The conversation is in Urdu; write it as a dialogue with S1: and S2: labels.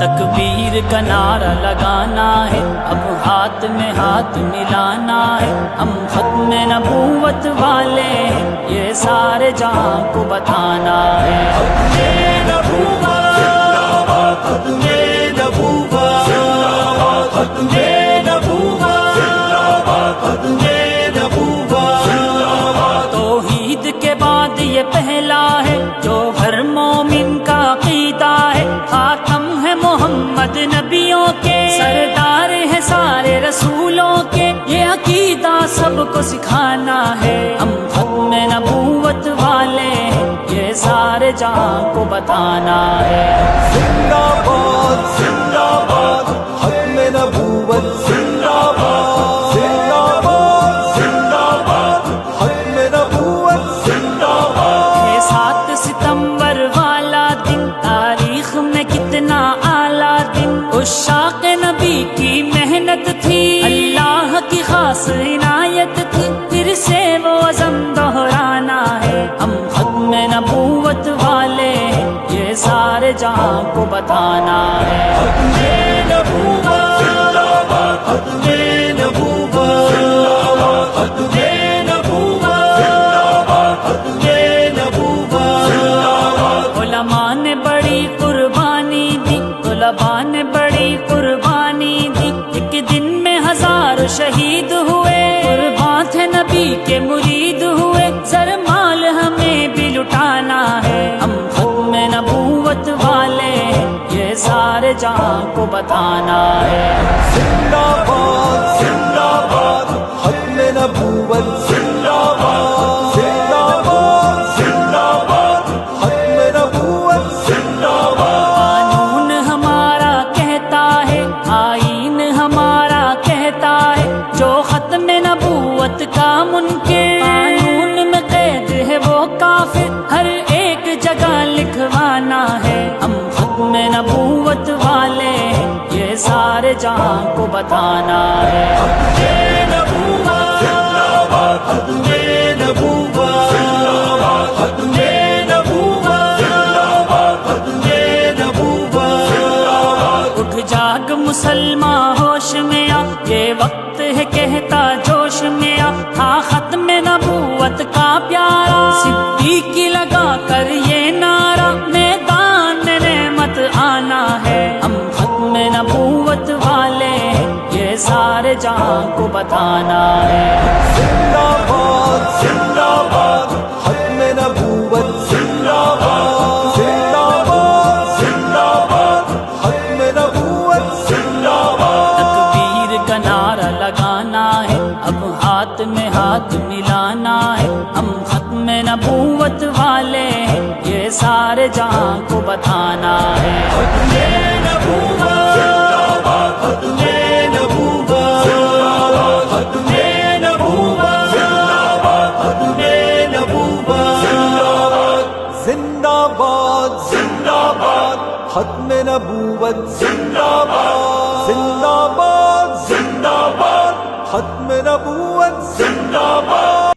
S1: تکبیر کا نعرہ لگانا ہے، اب ہاتھ میں ہاتھ ملانا ہے، ہم ختم نبوت والے ہیں، یہ سارے جہاں کو بتانا ہے۔ ختم نبوت، ختم نبوت، ختم نبوت، ختم نبوت۔ توحید کے بعد یہ پہلا ہے جو ہر مومن کا عقیدہ ہے، خاتم ہے محمد نبیوں کے، سردار ہے سارے رسولوں کے، یہ عقیدہ سب کو سکھانا ہے۔ ہم ختم نبوت والے ہیں، یہ سارے جہاں کو بتانا ہے۔
S2: زندہ باد زندہ باد ختم نبوت، زندہ باد زندہ باد زندہ باد ختم نبوت، زندہ باد۔
S1: یہ 7 ستمبر والا دن تاریخ میں کتنا اعلیٰ دن، عشاق نبی کی محنت تھی، اللہ کی خاص عنایت تھی، پھر سے وہ عزم دہرانا ہے۔ ہم ختم نبوت والے ہیں، یہ سارے جہاں کو بتانا ہے۔
S2: ختم نبوت، زندہ باد ختم نبوت، ختم نبوت، زندہ باد ختم نبوت۔
S1: علماء نے بڑی قربانی دی، طلباء نے بڑی قربانی دی، ایک دن میں 1000 شہید ہوئے، قربان تھے نبی کے مرید ہوئے، زر مال ہمیں بھی لٹانا ہے۔ ہم ختم نبوت والے ہیں، یہ سارے جہاں کو بتانا ہے۔
S2: زندہ باد زندہ باد ختم نبوت، زندہ باد زندہ باد زندہ باد ختم نبوت، زندہ باد۔
S1: قانون ہمارا کہتا ہے، آئین ہمارا کہتا ہے، جو ختم نبوت کا منکر، قانون میں قید ہے وہ کافر، ہر ایک جگہ لکھوانا ہے۔ ہم ختم نبوت والے ہیں، یہ سارے جہاں کو بتانا ہے۔
S2: ختم نبوت، زندہ باد ختم نبوت، ختم نبوت، زندہ باد ختم نبوت۔
S1: اٹھ جاگ مسلمان ہوش میں آ، یہ وقت ہے کہتا جوش میں آ، تھا ختم نبوت کا پیارا، صدیقی لگا کر یہ نعرہ، میدان میں نعمت آنا ہے۔ ہم ختم نبوت والے ہیں، یہ سارے جہاں کو بتانا ہے۔
S2: زندہ باد زندہ باد ختم نبوت، زندہ باد زندہ باد زندہ باد ختم نبوت، زندہ باد۔
S1: تکبیر کا نعرہ لگانا ہے، اب ہاتھ میں ہاتھ ملانا ہے، ہم ختم نبوت والے ہیں، یہ سارے جہاں کو بتانا ہے۔
S2: ختم نبوت، زندہ باد ختم نبوت، ختم نبوت، زندہ باد ختم نبوت، زندہ باد زندہ باد ختم نبوت، زندہ باد زندہ باد زندہ باد ختم نبوت، زندہ باد۔